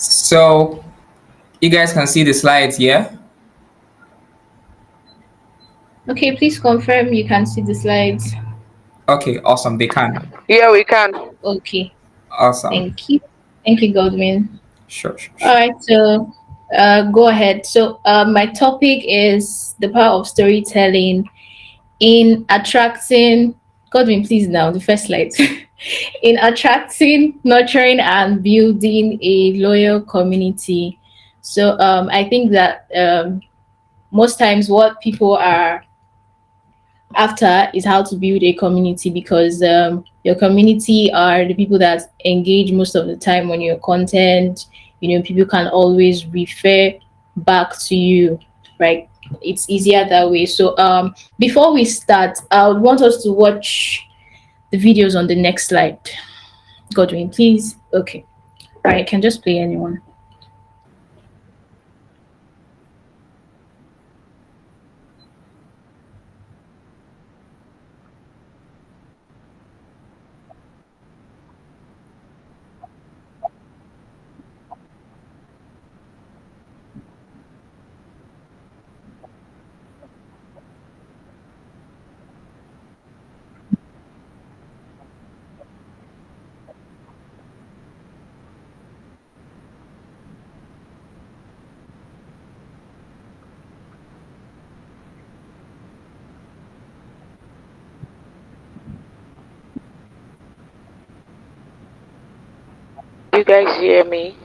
So you guys can see the slides, yeah? Okay, please confirm you can see the slides. Okay, awesome. They can. Yeah, we can. Okay, Awesome. thank you. Thank you, Godwin. Sure, sure, All sure. right, so go ahead. So my topic is the power of storytelling in attracting. Godwin, please now the first slide. In attracting, nurturing, and building a loyal community. So I think that most times what people are after is how to build a community, because your community are the people that engage most of the time on your content. People can always refer back to you, right? It's easier that way. So before we start, I would want us to watch the videos on the next slide. Godwin, please. Okay. All right, can just play anyone. You guys hear me?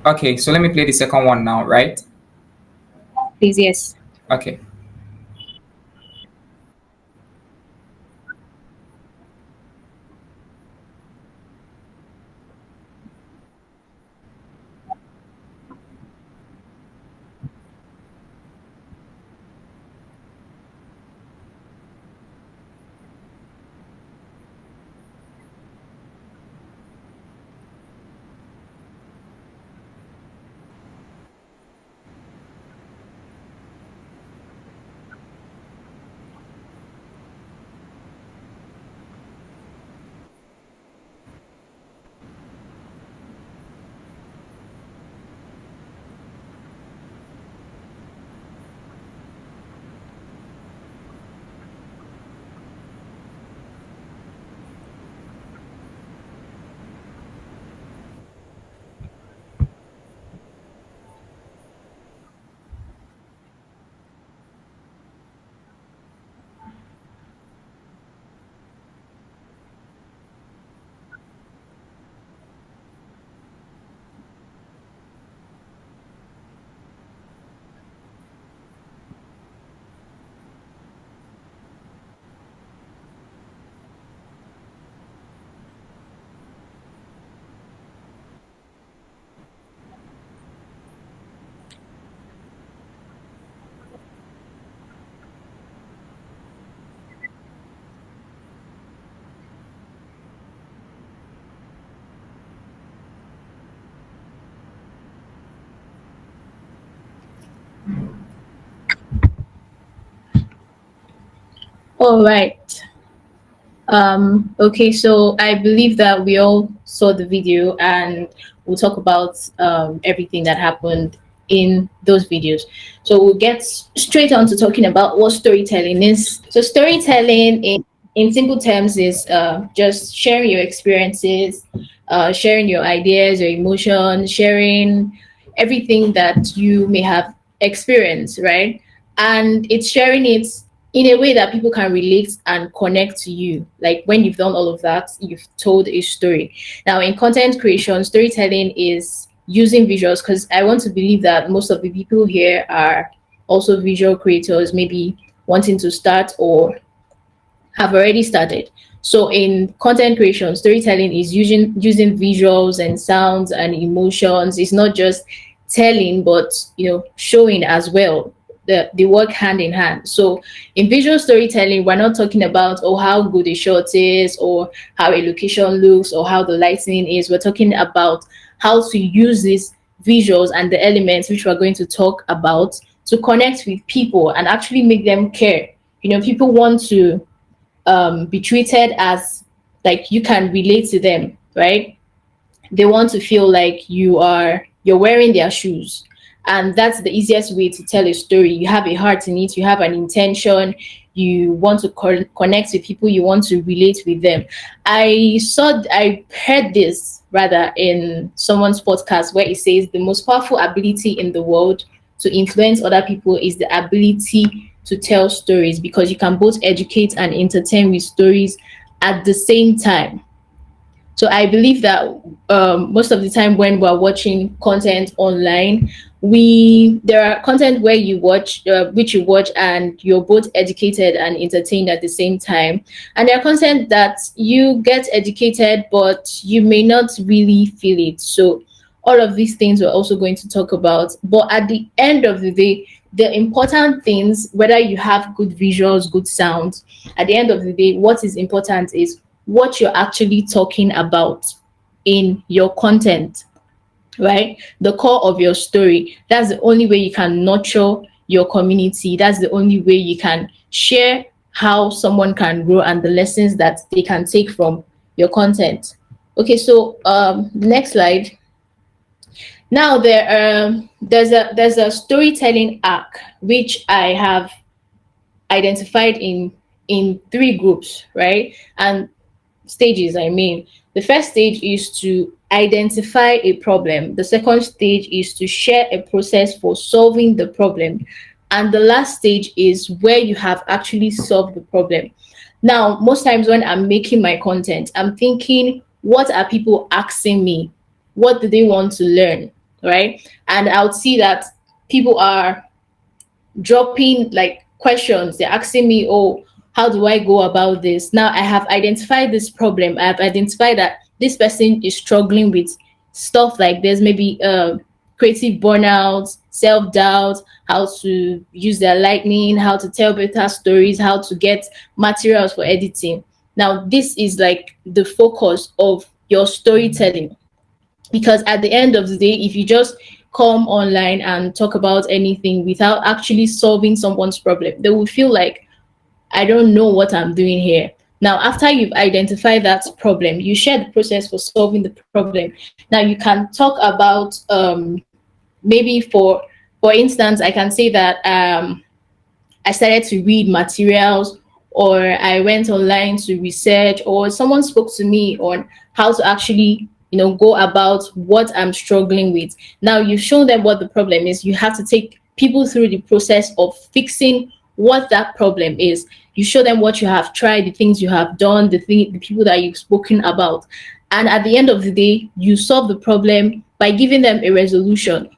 Okay, so let me play the second one now, right? Please, yes. Okay. All right. Okay, so I believe that we all saw the video, and we'll talk about everything that happened in those videos. So we'll get straight on to talking about what storytelling is. So storytelling in simple terms is just sharing your experiences, sharing your ideas, your emotions, sharing everything that you may have experienced, right? And it's sharing it in a way that people can relate and connect to you. Like when you've done all of that, you've told a story. Now, in content creation, storytelling is using visuals, because I want to believe that most of the people here are also visual creators, maybe wanting to start or have already started. So in content creation, storytelling is using visuals and sounds and emotions. It's not just telling, but showing as well. they work hand in hand. So in visual storytelling, we're not talking about how good a shot is, or how a location looks, or how the lighting is. We're talking about how to use these visuals and the elements which we're going to talk about to connect with people and actually make them care. People want to be treated as like you can relate to them, right? They want to feel like you're wearing their shoes, and that's the easiest way to tell a story. You have a heart in it, you have an intention, you want to connect with people, you want to relate with them. I heard this rather in someone's podcast where it says the most powerful ability in the world to influence other people is the ability to tell stories, because you can both educate and entertain with stories at the same time. So I believe that most of the time when we're watching content online, we there are content where you watch, which you watch, and you're both educated and entertained at the same time. And there are content that you get educated, but you may not really feel it. So all of these things we're also going to talk about. But at the end of the day, the important things, whether you have good visuals, good sounds, at the end of the day, what is important is what you're actually talking about in your content, right? The core of your story. That's the only way you can nurture your community. That's the only way you can share how someone can grow and the lessons that they can take from your content. Okay, so next slide. Now there's a storytelling arc which I have identified in three groups, right? And stages, I mean. The first stage is to identify a problem. The second stage is to share a process for solving the problem. And the last stage is where you have actually solved the problem. Now, most times when I'm making my content, I'm thinking, what are people asking me? What do they want to learn? Right? And I'll see that people are dropping like questions. They're asking me, oh, how do I go about this? Now I have identified this problem. I have identified that this person is struggling with stuff like this, maybe creative burnout, self-doubt, how to use their lightning, how to tell better stories, how to get materials for editing. Now this is like the focus of your storytelling, because at the end of the day, if you just come online and talk about anything without actually solving someone's problem, they will feel like, I don't know what I'm doing here. Now, after you've identified that problem, you share the process for solving the problem. Now, you can talk about maybe for instance, I can say that I started to read materials, or I went online to research, or someone spoke to me on how to actually go about what I'm struggling with. Now you've shown them what the problem is. You have to take people through the process of fixing what that problem is. You show them what you have tried, the things you have done, the people that you've spoken about. And at the end of the day, you solve the problem by giving them a resolution.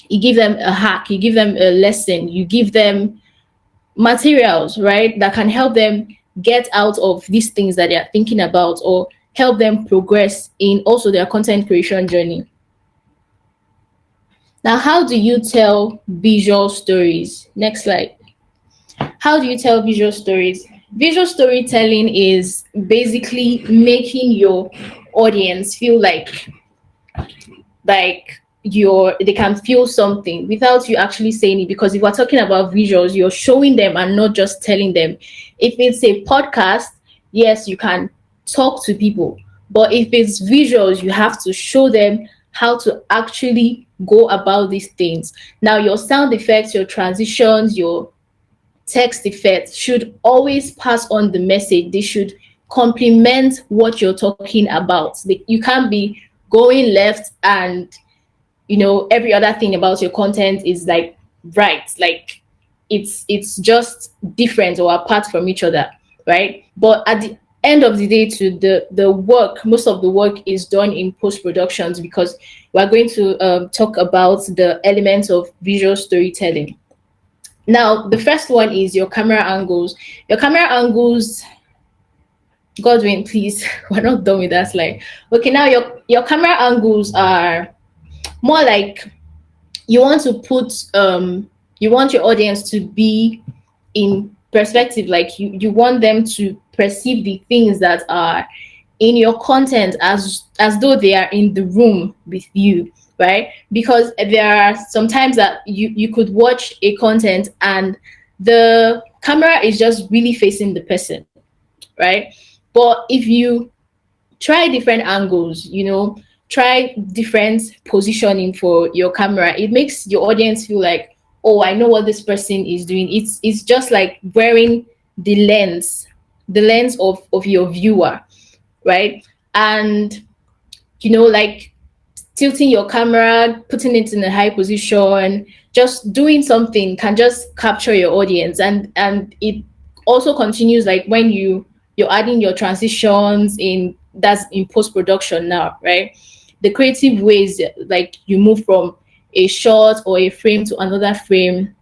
You give them a hack, you give them a lesson, you give them materials, right, that can help them get out of these things that they're thinking about, or help them progress in also their content creation journey. Now, how do you tell visual stories? Next slide. How do you tell visual stories? Visual storytelling is basically making your audience feel like they can feel something without you actually saying it. Because if we're talking about visuals, you're showing them and not just telling them. If it's a podcast, yes, you can talk to people, but if it's visuals, you have to show them how to actually go about these things. Now your sound effects, your transitions, your text effects should always pass on the message. They should complement what you're talking about. You can't be going left and every other thing about your content is like right, like it's just different or apart from each other, right? But at the end of the day, to the work, most of the work is done in post productions, because we're going to talk about the elements of visual storytelling. Now the first one is your camera angles. Your camera angles, Godwin, please, we're not done with that slide. Okay, now your camera angles are more like you want to put You want your audience to be in perspective, like you want them to perceive the things that are in your content as though they are in the room with you, right? Because there are sometimes that you could watch a content and the camera is just really facing the person, right? But if you try different angles, try different positioning for your camera, it makes your audience feel like, oh, I know what this person is doing. It's just like wearing the lens of your viewer, right? And like tilting your camera, putting it in a high position, just doing something can just capture your audience. And it also continues, like when you're adding your transitions in, that's in post production now, right? The creative ways, like you move from a shot or a frame to another frame.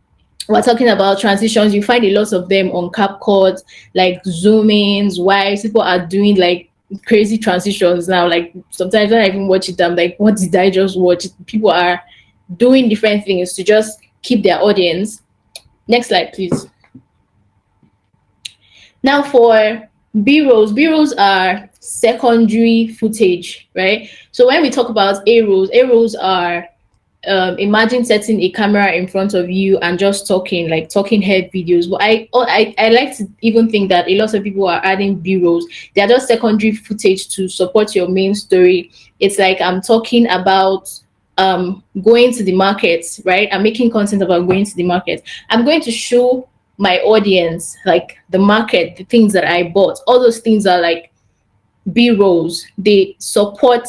We're talking about transitions, you find a lot of them on CapCut, like zoom ins, why people are doing like crazy transitions now. Like sometimes when I even watch it, I'm like, what did I just watch? People are doing different things to just keep their audience. Next slide, please. Now for B rolls are secondary footage, right? So when we talk about A rolls are, imagine setting a camera in front of you and just talking, like talking head videos. But I like to even think that a lot of people are adding B-rolls. They are just secondary footage to support your main story. It's like I'm talking about going to the market, right? I'm making content about going to the market. I'm going to show my audience like the market, the things that I bought. All those things are like B-rolls. They support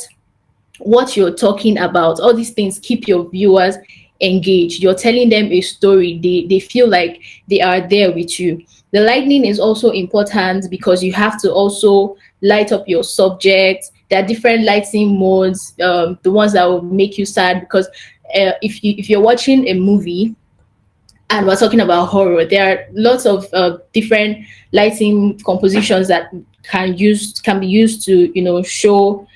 what you're talking about. All these things keep your viewers engaged. You're telling them a story. They feel like they are there with you. The lighting is also important because you have to also light up your subject. There are different lighting modes, the ones that will make you sad, because if you're watching a movie and we're talking about horror, there are lots of different lighting compositions that can be used to show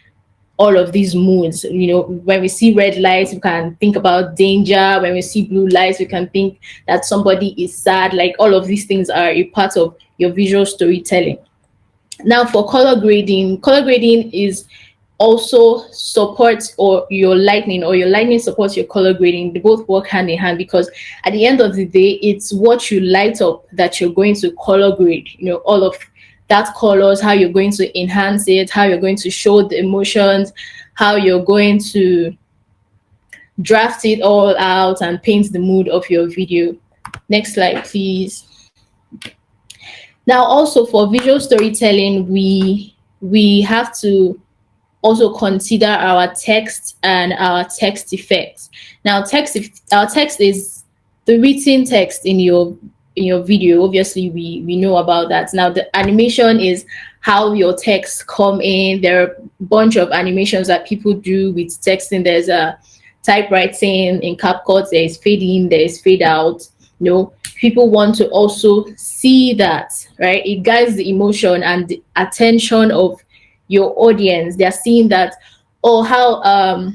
all of these moods. When we see red lights, we can think about danger. When we see blue lights, we can think that somebody is sad. Like all of these things are a part of your visual storytelling. Now for color grading is also supports or your lightning supports your color grading. They both work hand in hand, because at the end of the day, it's what you light up that you're going to color grade. All of that colors, how you're going to enhance it, how you're going to show the emotions, how you're going to draft it all out and paint the mood of your video. Next slide, please. Now also for visual storytelling, we have to also consider our text and our text effects. Now our text is the written text in your video. Obviously we know about that. Now the animation is how your text come in. There are a bunch of animations that people do with texting. There's a typewriting in CapCut, there is fade in, there is fade out. People want to also see that, right? It guides the emotion and the attention of your audience. They're seeing that, oh, how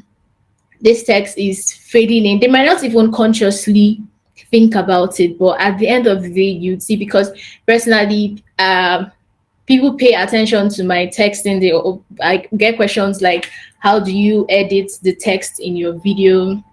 this text is fading in. They might not even consciously think about it, but at the end of the day, you'd see. Because personally, people pay attention to my texting. I get questions like, how do you edit the text in your video?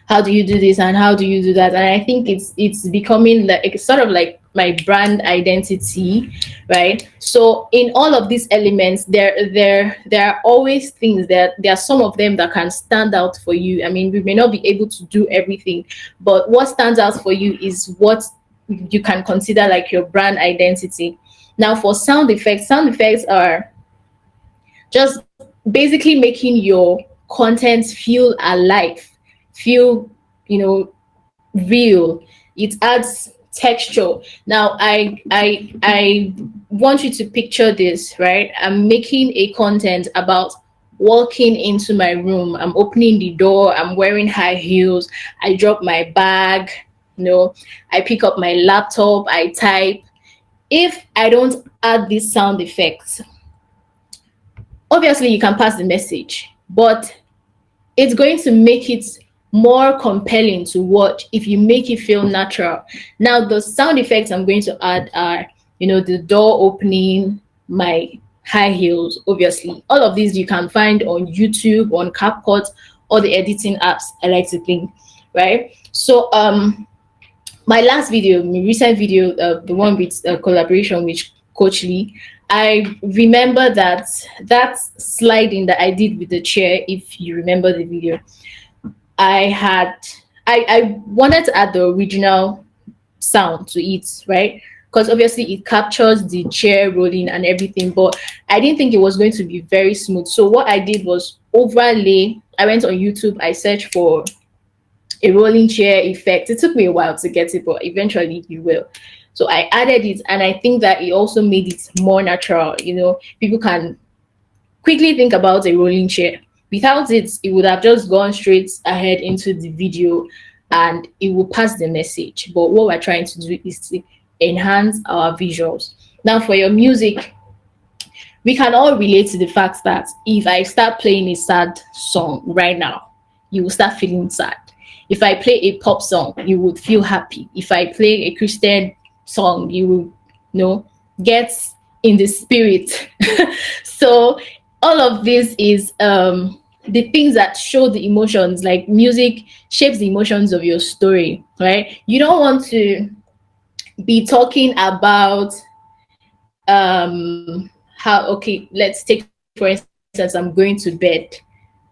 How do you do this and how do you do that? And I think it's becoming like, it's sort of like my brand identity, right? So in all of these elements, there are always things that there are some of them that can stand out for you. I mean, we may not be able to do everything, but what stands out for you is what you can consider like your brand identity. Now for sound effects are just basically making your content feel alive, feel real. It adds texture. Now I want you to picture this, right? I'm making a content about walking into my room. I'm opening the door, I'm wearing high heels, I drop my bag, I pick up my laptop, I type. If I don't add these sound effects, obviously you can pass the message, but it's going to make it more compelling to watch if you make it feel natural. Now, the sound effects I'm going to add are, the door opening, my high heels, obviously. All of these you can find on YouTube, on CapCut, or the editing apps I like to think, right? So, my last video, my recent video, the one with collaboration with Coachli, I remember that sliding that I did with the chair. If you remember the video, I had I wanted to add the original sound to it, right? Because obviously it captures the chair rolling and everything, but I didn't think it was going to be very smooth. So what I did was overlay. I went on YouTube, I searched for a rolling chair effect. It took me a while to get it, but eventually you will. So I added it, and I think that it also made it more natural. People can quickly think about a rolling chair. Without it, it would have just gone straight ahead into the video and it will pass the message. But what we're trying to do is to enhance our visuals. Now, for your music, we can all relate to the fact that if I start playing a sad song right now, you will start feeling sad. If I play a pop song, you would feel happy. If I play a Christian song, you will, get in the spirit. So all of this is the things that show the emotions. Like, music shapes the emotions of your story, right? You don't want to be talking about how, okay, let's take for instance, I'm going to bed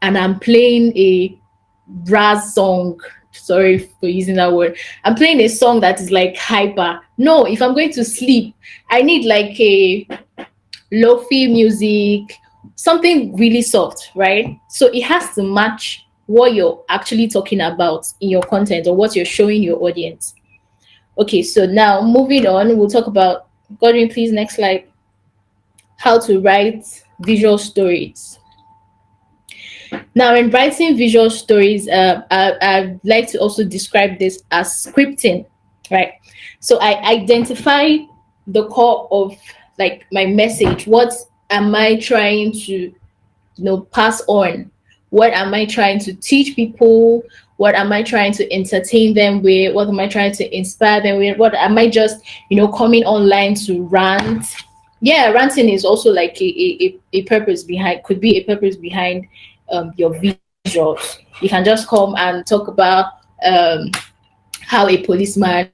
and I'm playing a brass song. Sorry for using that word. I'm playing a song that is like hyper. No, if I'm going to sleep, I need like a lo-fi music, something really soft, right? So it has to match what you're actually talking about in your content or what you're showing your audience. Okay, so now moving on, we'll talk about, Godwin, please, next slide, how to write visual stories. Now, in writing visual stories, I'd like to also describe this as scripting, right? So I identify the core of like my message. What am I trying to, pass on? What am I trying to teach people? What am I trying to entertain them with? What am I trying to inspire them with? What am I just, coming online to rant? Yeah, ranting is also like a purpose behind, could be a purpose behind your visuals. You can just come and talk about how a policeman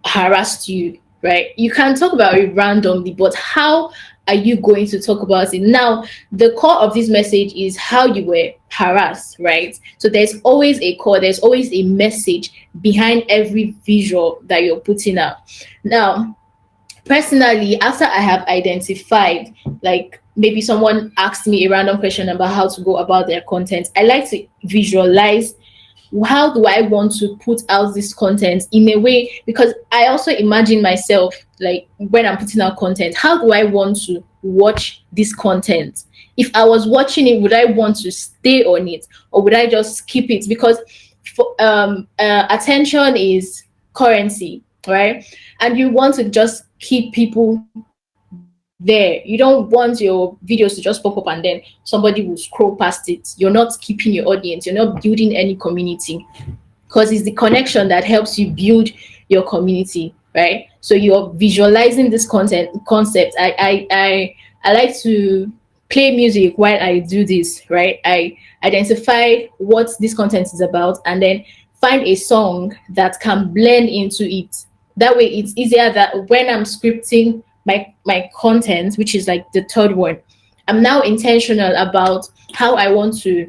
harassed you, right? You can talk about it randomly, but how are you going to talk about it? Now, the core of this message is how you were harassed, right? So there's always a core, there's always a message behind every visual that you're putting out. Now, personally, after I have identified, like maybe someone asked me a random question about how to go about their content, I like to visualize how do I want to put out this content in a way, because I also imagine myself, like when I'm putting out content, how do I want to watch this content? If I was watching it, would I want to stay on it or would I just skip it? Because attention is currency, right? And you want to just keep people there. You don't want your videos to just pop up and then somebody will scroll past it. You're not keeping your audience, you're not building any community, because it's the connection that helps you build your community, right? So you're visualizing this concept. I like to play music while I do this, right? I identify what this content is about and then find a song that can blend into it. That way it's easier that when I'm scripting my content, which is like the third one, I'm now intentional about how I want to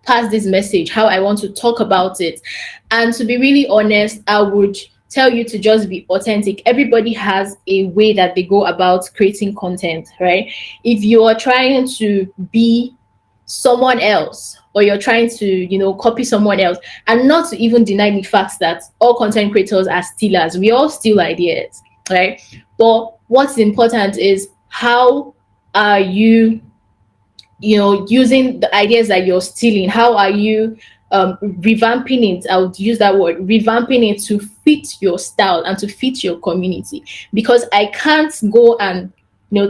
pass this message, how I want to talk about it. And to be really honest, I would tell you to just be authentic. Everybody has a way that they go about creating content, right? If you are trying to be someone else or you're trying to copy someone else, and not to even deny the fact that all content creators are stealers, we all steal ideas, right? But what's important is how are you using the ideas that you're stealing? How are you revamping it? I would use that word, revamping it, to fit your style and to fit your community. Because I can't go and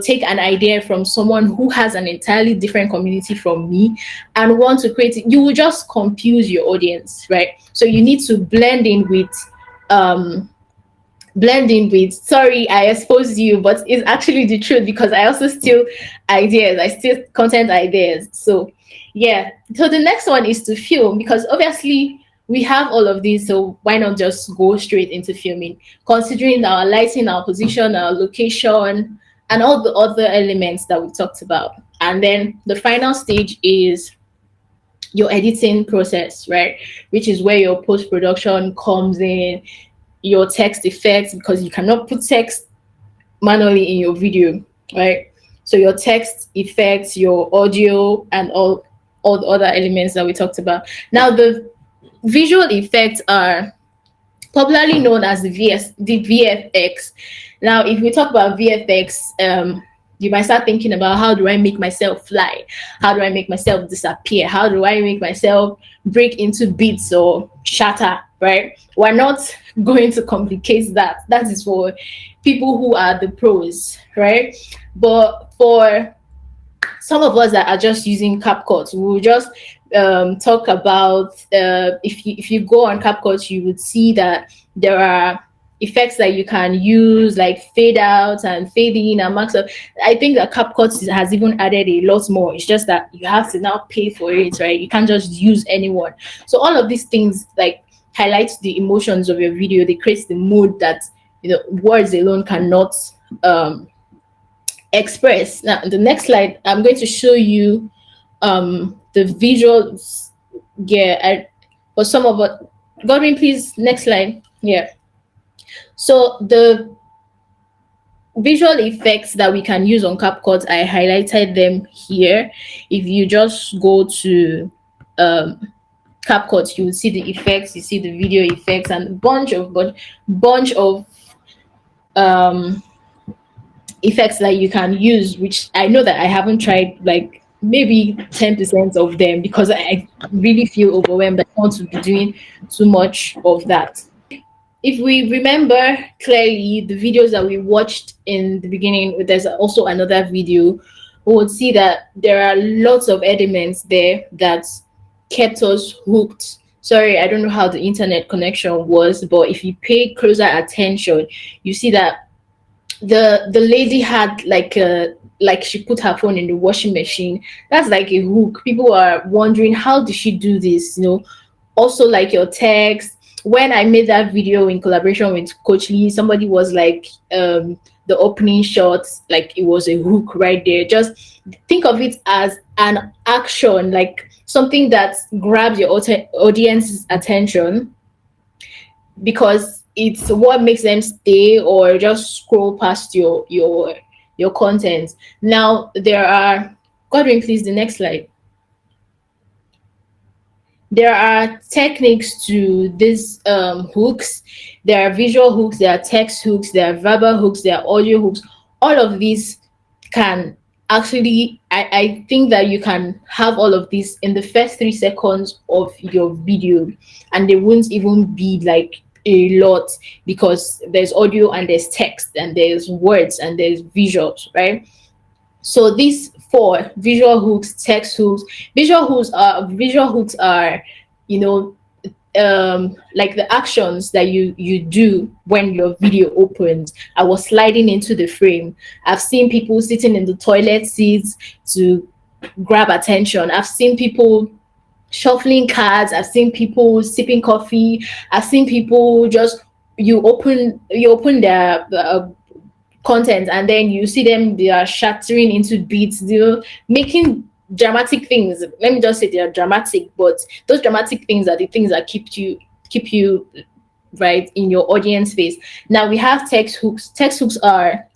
take an idea from someone who has an entirely different community from me and want to create it, you will just confuse your audience, right? So you need to um blend in with, sorry I exposed you, but it's actually the truth, because I also steal ideas, I steal content ideas. So yeah, so the next one is to film, because obviously we have all of these, so why not just go straight into filming, considering our lighting, our position, our location, and all the other elements that we talked about. And then the final stage is your editing process, right? Which is where your post production comes in, your text effects, because you cannot put text manually in your video, right? So your text effects, your audio, and all the other elements that we talked about. Now the visual effects are popularly known as the VFX. Now, if we talk about VFX, you might start thinking about, how do I make myself fly? How do I make myself disappear? How do I make myself break into bits or shatter? Right? We're not going to complicate that. That is for people who are the pros, right? But for some of us that are just using CapCut, we will just talk about, if you go on CapCut, you would see that there are effects that you can use, like fade out and fade in and max up. I think that CapCut has even added a lot more. It's just that you have to now pay for it, right? You can't just use anyone. So all of these things like highlight the emotions of your video. They create the mood that words alone cannot express. Now, the next slide, I'm going to show you the visuals. Yeah, for some of it. Godwin, please, next slide. Yeah. So the visual effects that we can use on CapCut, I highlighted them here. If you just go to CapCut, you will see the effects, you see the video effects, and a bunch of um effects that you can use, which I know that I haven't tried like maybe 10% of them, because I really feel overwhelmed. I want to be doing too much of that. If we remember clearly the videos that we watched in the beginning, there's also another video, we would see that there are lots of elements there that kept us hooked. Sorry, I don't know how the internet connection was, but if you pay closer attention, you see that the lady had like she put her phone in the washing machine. That's like a hook. People are wondering, how did she do this? Also, like your text. When I made that video in collaboration with Coachli, somebody was like, the opening shot, like it was a hook right there. Just think of it as an action, like something that grabs your audience's attention, because it's what makes them stay or just scroll past your content. Now there are, Godwin, please, the next slide. There are techniques to these hooks. There are visual hooks, there are text hooks, there are verbal hooks, there are audio hooks. All of these can actually, I think that you can have all of these in the first 3 seconds of your video, and they won't even be like a lot, because there's audio and there's text and there's words and there's visuals, right? So these four: visual hooks, text hooks. Visual hooks are you know like the actions that you do when your video opens. I was sliding into the frame. I've seen people sitting in the toilet seats to grab attention. I've seen people shuffling cards. I've seen people sipping coffee. I've seen people just, you open their content, and then you see them, they are shattering into beats, making dramatic things. Let me just say they are dramatic, but those dramatic things are the things that keep you right in your audience face. Now we have text hooks. Text hooks are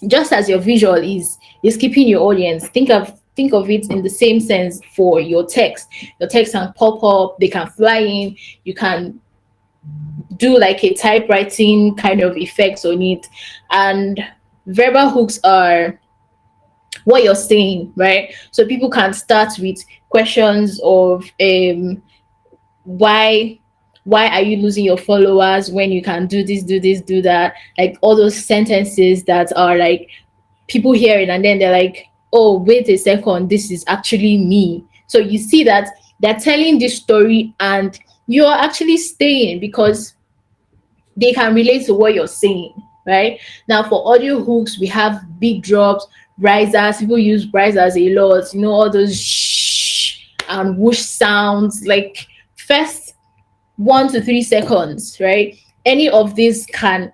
just as your visual is keeping your audience. Think of it in the same sense for your text. Your text can pop up, they can fly in, you can do like a typewriting kind of effects on it. And verbal hooks are what you're saying, right? So people can start with questions of why are you losing your followers when you can do this, do this, do that, like all those sentences that are like people hear it and then they're like, oh, wait a second, this is actually me. So you see that they're telling this story and you're actually staying because they can relate to what you're saying, right? Now, for audio hooks, we have big drops, risers. People use risers a lot, all those shh and whoosh sounds, like first 1 to 3 seconds, right? Any of these can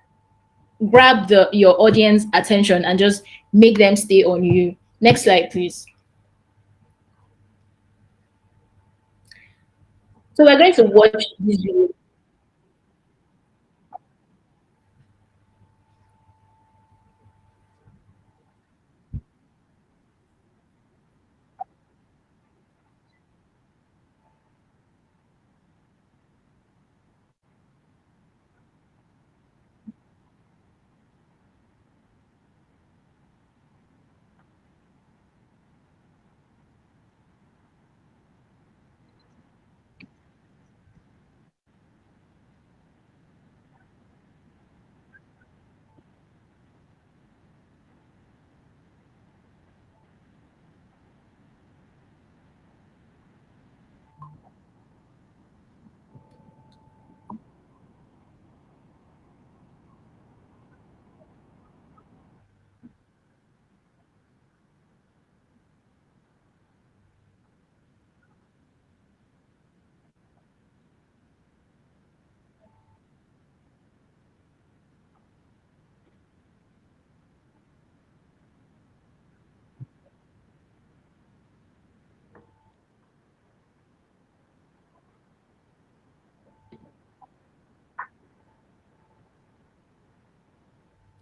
grab your audience attention and just make them stay on you. Next slide, please. So we're going to watch this video.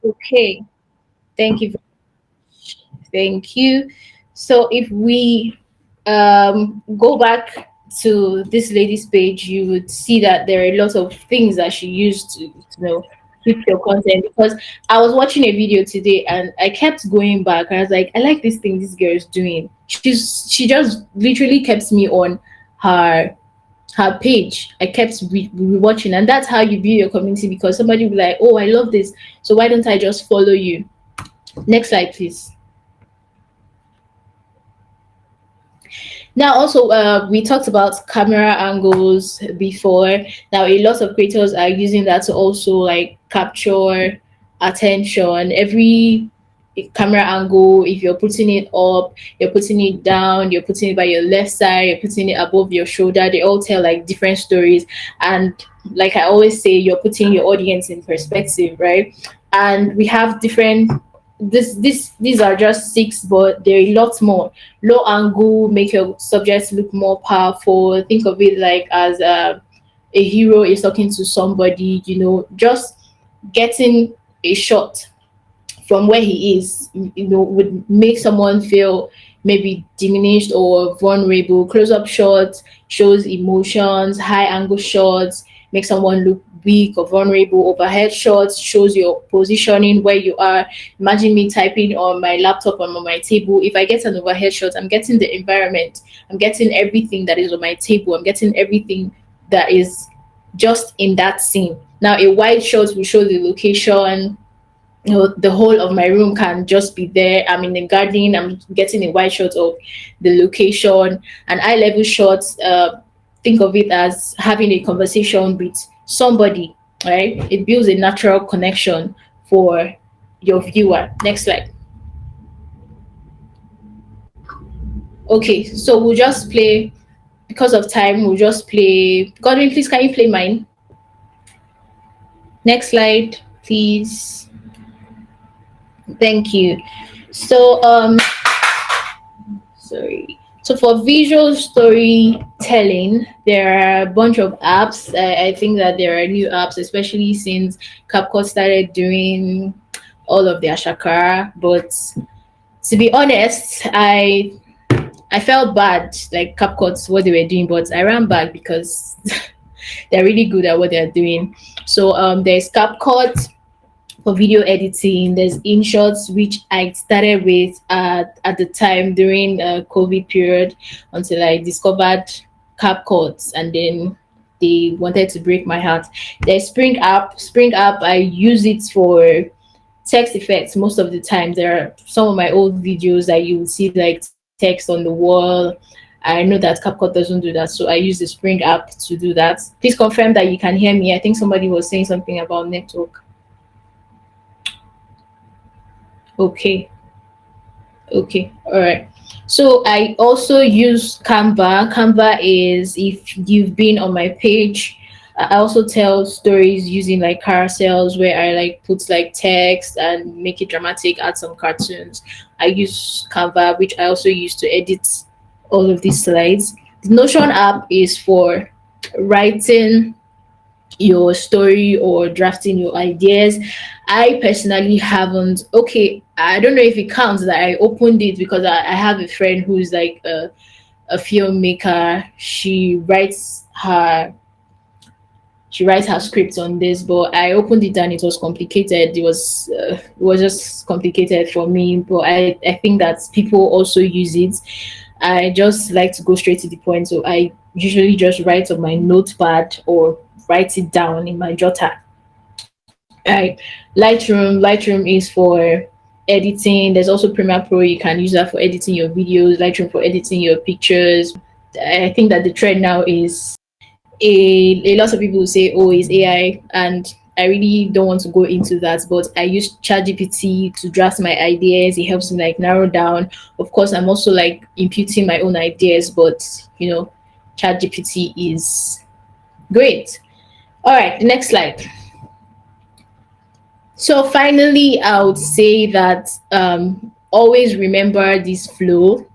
Okay, thank you. Thank you. So if we go back to this lady's page, you would see that there are a lot of things that she used to, keep your content. Because I was watching a video today and I kept going back. I was like, I like this thing this girl is doing. She just literally kept me on her page. I kept watching, and that's how you build your community. Because somebody will be like, oh, I love this, so why don't I just follow you? Next slide, please. Now, also, we talked about camera angles before. Now, a lot of creators are using that to also like capture attention. Every camera angle, if you're putting it up, you're putting it down, you're putting it by your left side, you're putting it above your shoulder, they all tell like different stories. And like I always say, you're putting your audience in perspective, right? And we have different these are just six, but there are a lot more. Low angle make your subjects look more powerful. Think of it like as a hero is talking to somebody, just getting a shot from where he is, would make someone feel maybe diminished or vulnerable. Close-up shots shows emotions. High angle shots make someone look weak or vulnerable. Overhead shots shows your positioning, where you are. Imagine me typing on my laptop or on my table. If I get an overhead shot, I'm getting the environment, I'm getting everything that is on my table, I'm getting everything that is just in that scene. Now a wide shot will show the location. The whole of my room can just be there. I'm in the garden, I'm getting a wide shot of the location. An eye level shot, think of it as having a conversation with somebody, right? It builds a natural connection for your viewer. Next slide. Okay, so we'll just play, because of time, we'll just play. Godwin, please, can you play mine? Next slide, please. Thank you. So sorry. So for visual storytelling, there are a bunch of apps. I think that there are new apps, especially since CapCut started doing all of their shakara. But to be honest, I felt bad, like CapCut, what they were doing, but I ran back because they're really good at what they're doing. So there's CapCut for video editing. There's InShots, which I started with at the time during COVID period, until I discovered CapCut, and then they wanted to break my heart. There's Spring App. I use it for text effects. Most of the time, there are some of my old videos that you will see like text on the wall. I know that CapCut doesn't do that, so I use the Spring app to do that. Please confirm that you can hear me. I think somebody was saying something about network. Okay. Okay, all right. So I also use Canva. Canva is, if you've been on my page, I also tell stories using like carousels where I like put like text and make it dramatic, add some cartoons. I use Canva, which I also use to edit all of these slides. The Notion app is for writing your story or drafting your ideas. I personally haven't. Okay, I don't know if it counts that I opened it because I have a friend who's like a filmmaker. She writes her scripts on this, but I opened it and it was complicated. It was just complicated for me. But I think that people also use it. I just like to go straight to the point, so I usually just write on my notepad or write it down in my jotter. Right. Lightroom is for editing. There's also Premiere Pro. You can use that for editing your videos. Lightroom for editing your pictures. I think that the trend now is a lot of people will say, oh, it's AI, and I really don't want to go into that, but I use ChatGPT to draft my ideas. It helps me like narrow down. Of course, I'm also like imputing my own ideas, but ChatGPT is great. All right, the next slide. So finally, I would say that always remember this flow,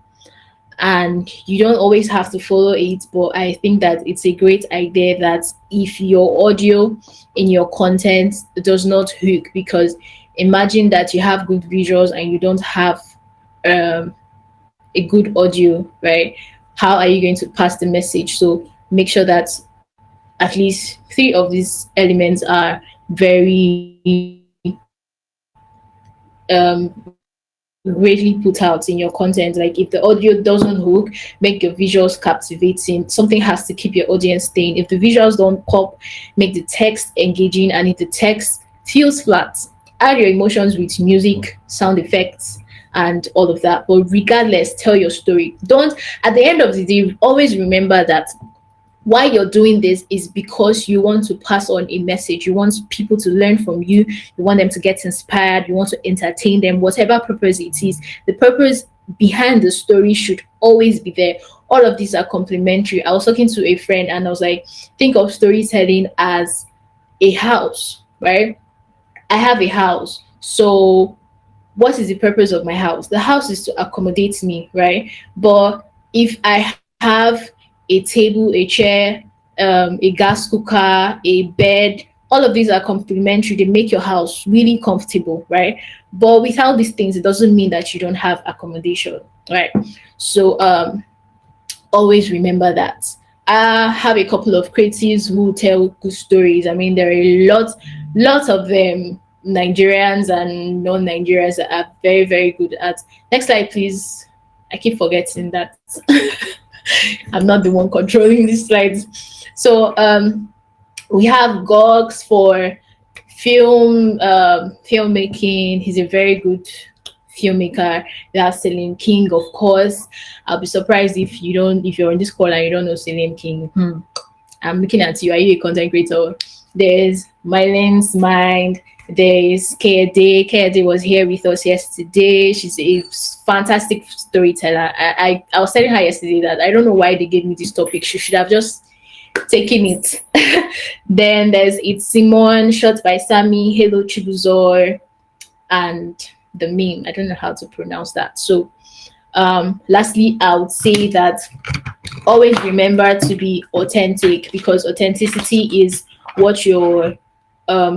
and you don't always have to follow it, but I think that it's a great idea that if your audio in your content does not hook, because imagine that you have good visuals and you don't have um, a good audio, right? How are you going to pass the message? So make sure that at least three of these elements are very greatly put out in your content. Like if the audio doesn't hook, make your visuals captivating. Something has to keep your audience staying. If the visuals don't pop, make the text engaging. And if the text feels flat, add your emotions with music, sound effects, and all of that. But regardless, tell your story. Don't, at the end of the day, always remember that why you're doing this is because you want to pass on a message. You want people to learn from you. You want them to get inspired. You want to entertain them, whatever purpose it is. The purpose behind the story should always be there. All of these are complementary. I was talking to a friend and I was like, think of storytelling as a house, right? I have a house. So what is the purpose of my house? The house is to accommodate me, right? But if I have a table, a chair, a gas cooker, a bed, all of these are complementary. They make your house really comfortable, right? But without these things, it doesn't mean that you don't have accommodation, right? So always remember that. I have a couple of creatives who tell good stories. I mean, there are lots of them, Nigerians and non-Nigerians, that are very, very good at. Next slide, please. I keep forgetting that. I'm not the one controlling these slides. So we have Gogs for filmmaking. He's a very good filmmaker. We have Selim King, of course. I'll be surprised if you're on this call and you don't know Selim King. I'm looking at you. Are you a content creator? There's Mylene's Mind. There's Kayode. Kayode was here with us yesterday. She's a fantastic storyteller. I was telling her yesterday that I don't know why they gave me this topic. She should have just taken it. Then there's It's Simon, shot by Sammy, Hello Chibuzor, and the meme. I don't know how to pronounce that. So lastly, I would say that always remember to be authentic, because authenticity is what your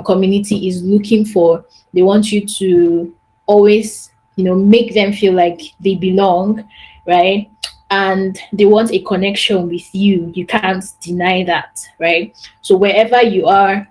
community is looking for. They want you to always, make them feel like they belong, right? And they want a connection with you. You can't deny that, right? So wherever you are,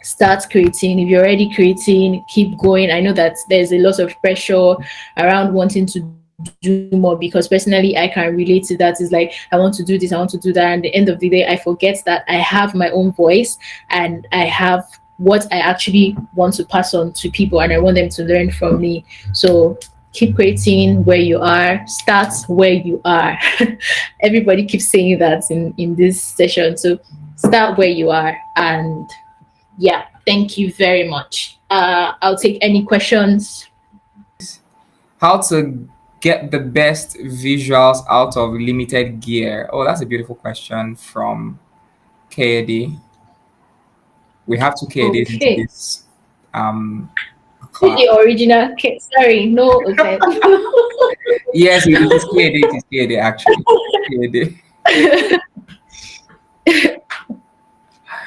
start creating. If you're already creating, keep going. I know that there's a lot of pressure around wanting to do more, because personally I can relate to that. It's like I want to do this, I want to do that, and at the end of the day I forget that I have my own voice and I have what I actually want to pass on to people, and I want them to learn from me. So keep creating where you are, start where you are. Everybody keeps saying that in this session. So start where you are. And yeah, thank you very much. I'll take any questions. How to get the best visuals out of limited gear? Oh, that's a beautiful question from KD. We have two KDs into Okay. this um class. The original sorry, no offense. Yes, it is KD. It is KD actually. KD.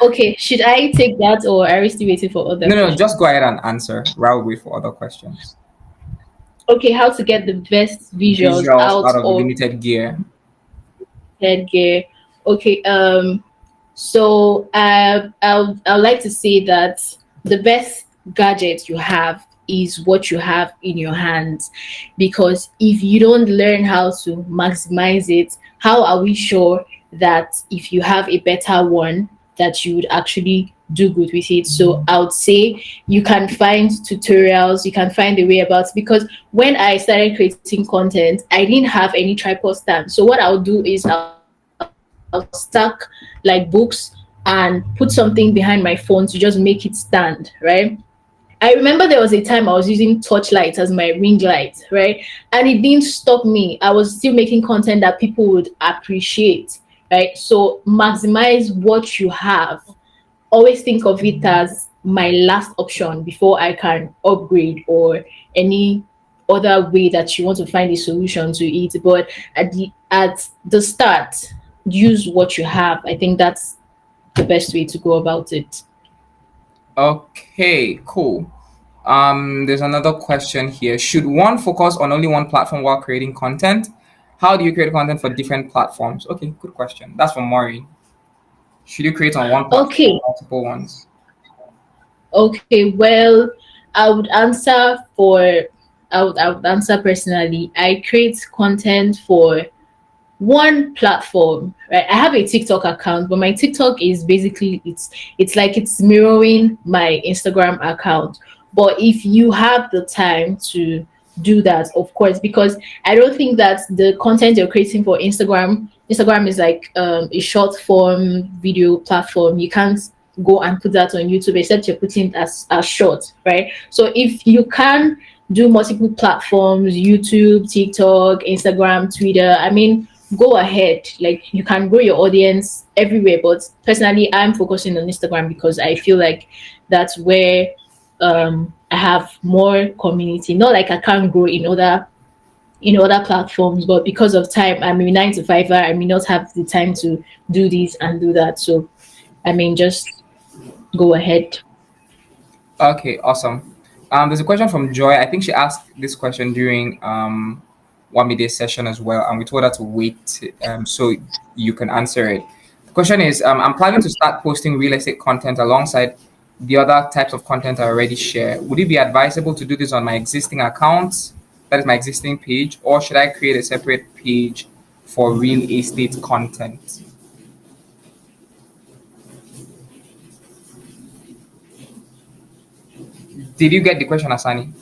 Okay, should I take that, or are we still waiting for other No, no, just questions? go ahead and answer while we wait for other questions. Okay, how to get the best visuals Visuals out out of of limited gear. headgear. Okay, so I'd like to say that the best gadget you have is what you have in your hands, because if you don't learn how to maximize it, how are we sure that if you have a better one, that you would actually do good with it? So I would say you can find tutorials, you can find a way about it, because when I started creating content, I didn't have any tripod stand. So what I'll do is I'll stack like books and put something behind my phone to just make it stand, right? I remember there was a time I was using Torchlight as my ring light, right? And it didn't stop me. I was still making content that people would appreciate, right? So maximize what you have. Always think of it as my last option before I can upgrade, or any other way that you want to find a solution to it. But at the start, use what you have. I think that's the best way to go about it. Okay, cool. There's another question here. Should one focus on only one platform while creating content? How do you create content for different platforms? Okay, good question. That's from Maureen. Should you create on one platform Okay. or multiple ones? Okay, well, I would answer for I would answer personally. I create content for one platform, right? I have a TikTok account, but my TikTok is basically it's like it's mirroring my Instagram account. But if you have the time to do that, of course, because I don't think that the content you're creating for Instagram is like a short form video platform. You can't go and put that on YouTube except you're putting it as short, right? So if you can do multiple platforms, YouTube, TikTok, Instagram, Twitter, I mean, go ahead. Like, you can grow your audience everywhere, but personally I'm focusing on Instagram because I feel like that's where I have more community. Not like I can't grow in other platforms, but because of time, I'm a 9 to 5er. I may not have the time to do this and do that. So I mean, just go ahead. Okay, awesome. There's a question from Joy. I think she asked this question during one midday session as well, and we told her to wait so you can answer it. The question is, I'm planning to start posting real estate content alongside the other types of content I already share. Would it be advisable to do this on my existing accounts, that is my existing page, or should I create a separate page for real estate content? Did you get the question, Asani?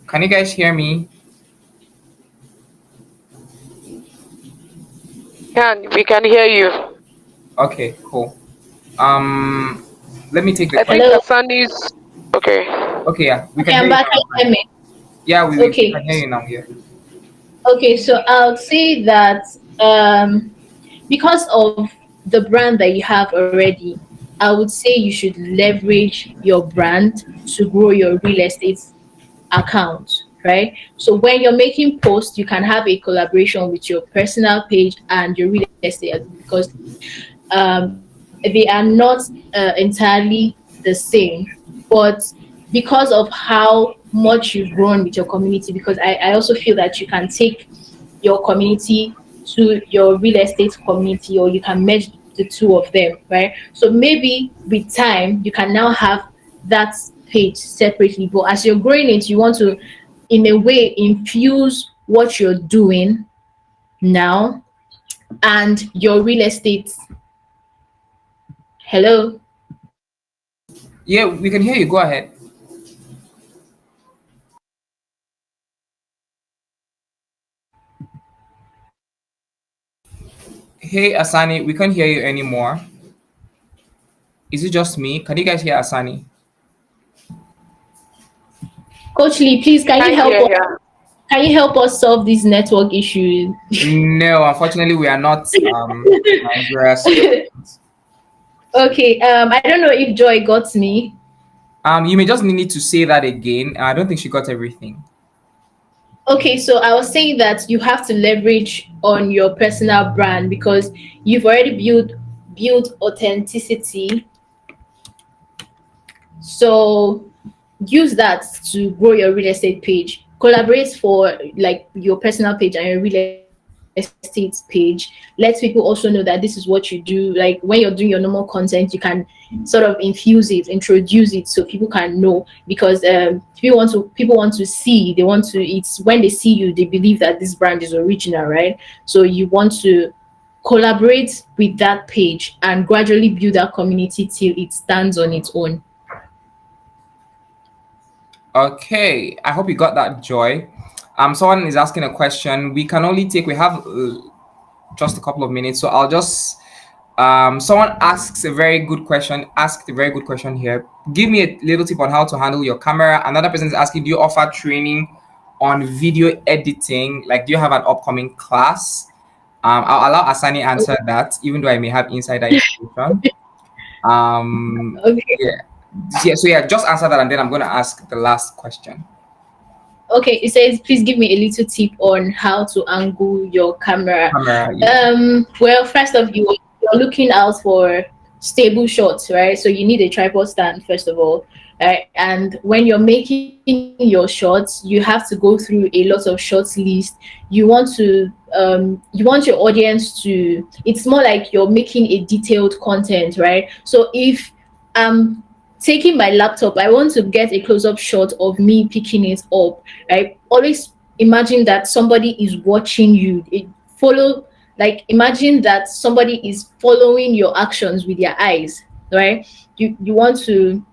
Can you guys hear me? We can hear you. Okay, cool. Um, Let me take the I question. think Hello. Asani's okay. Okay, yeah, we Okay, can I'm hear you back. Can now. you hear me? Yeah, we can Okay. hear you now. Yeah. Okay, so I'll say that because of the brand that you have already, I would say you should leverage your brand to grow your real estate account, right? So when you're making posts, you can have a collaboration with your personal page and your real estate, because they are not entirely the same. But because of how much you've grown with your community, because I also feel that you can take your community to your real estate community, or you can merge the two of them, right? So maybe with time you can now have that page separately, but as you're growing it, you want to in a way infuse what you're doing now and your real estate Hello. Yeah, we can hear you. Go ahead. Hey, Asani, we can't hear you anymore. Is it just me? Can you guys hear Asani? Coach Lee, please Can't hear her. can you help us solve these network issues? No, unfortunately, we are not Nigeria citizens. Okay, I don't know if Joy got me. You may just need to say that again. I don't think she got everything. Okay, so I was saying that you have to leverage on your personal brand because you've already built authenticity. So use that to grow your real estate page. Collaborate for like your personal page and your real estate page. Let people also know that this is what you do. Like when you're doing your normal content, you can sort of infuse it, introduce it, so people can know. Because people want to see. They want to. It's when they see you, they believe that this brand is original, right? So you want to collaborate with that page and gradually build that community till it stands on its own. Okay, I hope you got that, Joy. Someone is asking a question. We can only take. We have just a couple of minutes, so I'll just. Someone asks a very good question. Asked a very good question here. Give me a little tip on how to handle your camera. Another person is asking, do you offer training on video editing? Like, do you have an upcoming class? I'll allow Asani answer that, even though I may have insider information. Okay. Yeah, yeah. So yeah, just answer that, and then I'm gonna ask the last question. Okay, it says, please give me a little tip on how to angle your camera. Camera, yeah. Well, first of you're looking out for stable shots, right? So you need a tripod stand first of all, right? And when you're making your shots, you have to go through a lot of shots list. You want your audience to. It's more like you're making a detailed content, right? So if I'm taking my laptop, I want to get a close-up shot of me picking it up. Right? Always imagine that somebody is watching you. Follow, like imagine that somebody is following your actions with their eyes. Right? You want to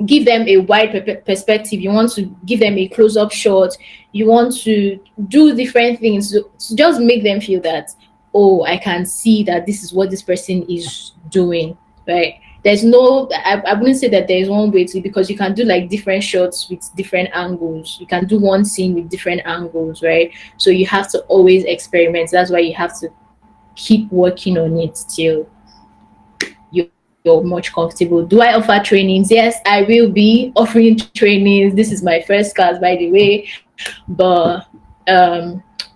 give them a wide perspective. You want to give them a close-up shot. You want to do different things to just make them feel that, oh, I can see that this is what this person is doing, right? There's no, I wouldn't say that there's one way to, because you can do like different shots with different angles. You can do one scene with different angles, right? So you have to always experiment. That's why you have to keep working on it till you're much comfortable. Do I offer trainings? Yes, I will be offering trainings. This is my first class, by the way. But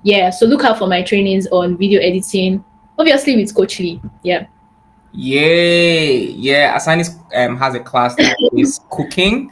yeah, so look out for my trainings on video editing, obviously with Coachli. Yeah. Yay! Yeah, Asani has a class that is cooking,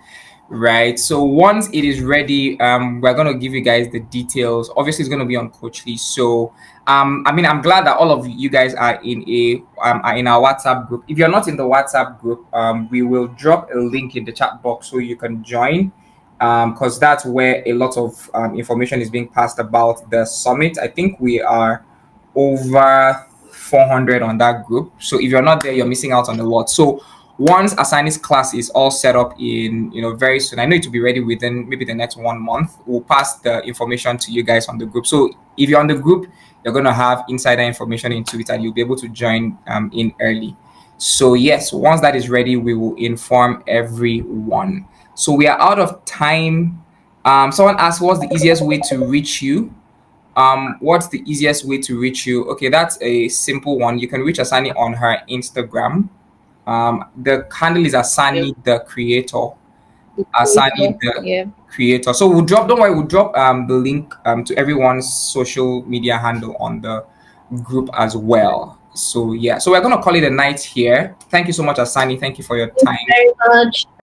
right? So once it is ready, we're gonna give you guys the details. Obviously, it's gonna be on Coachly. So, I mean, I'm glad that all of you guys are in our WhatsApp group. If you're not in the WhatsApp group, we will drop a link in the chat box so you can join. Because that's where a lot of information is being passed about the summit. I think we are over 400 on that group. So if you're not there, you're missing out on a lot. So once Asani's class is all set up in, very soon, I know it will be ready within maybe the next 1 month. We'll pass the information to you guys on the group. So if you're on the group, you're going to have insider information into it and you'll be able to join in early. So yes, once that is ready, we will inform everyone. So we are out of time. Someone asked, what's the easiest way to reach you? What's the easiest way to reach you? Okay, that's a simple one. You can reach Asani on her Instagram. The handle is Yeah. Asani the creator. Asani the Yeah. creator. So we'll drop. Don't worry, we'll drop the link to everyone's social media handle on the group as well. So yeah, so we're gonna call it a night here. Thank you so much, Asani. Thank you for your Thank you time. very much.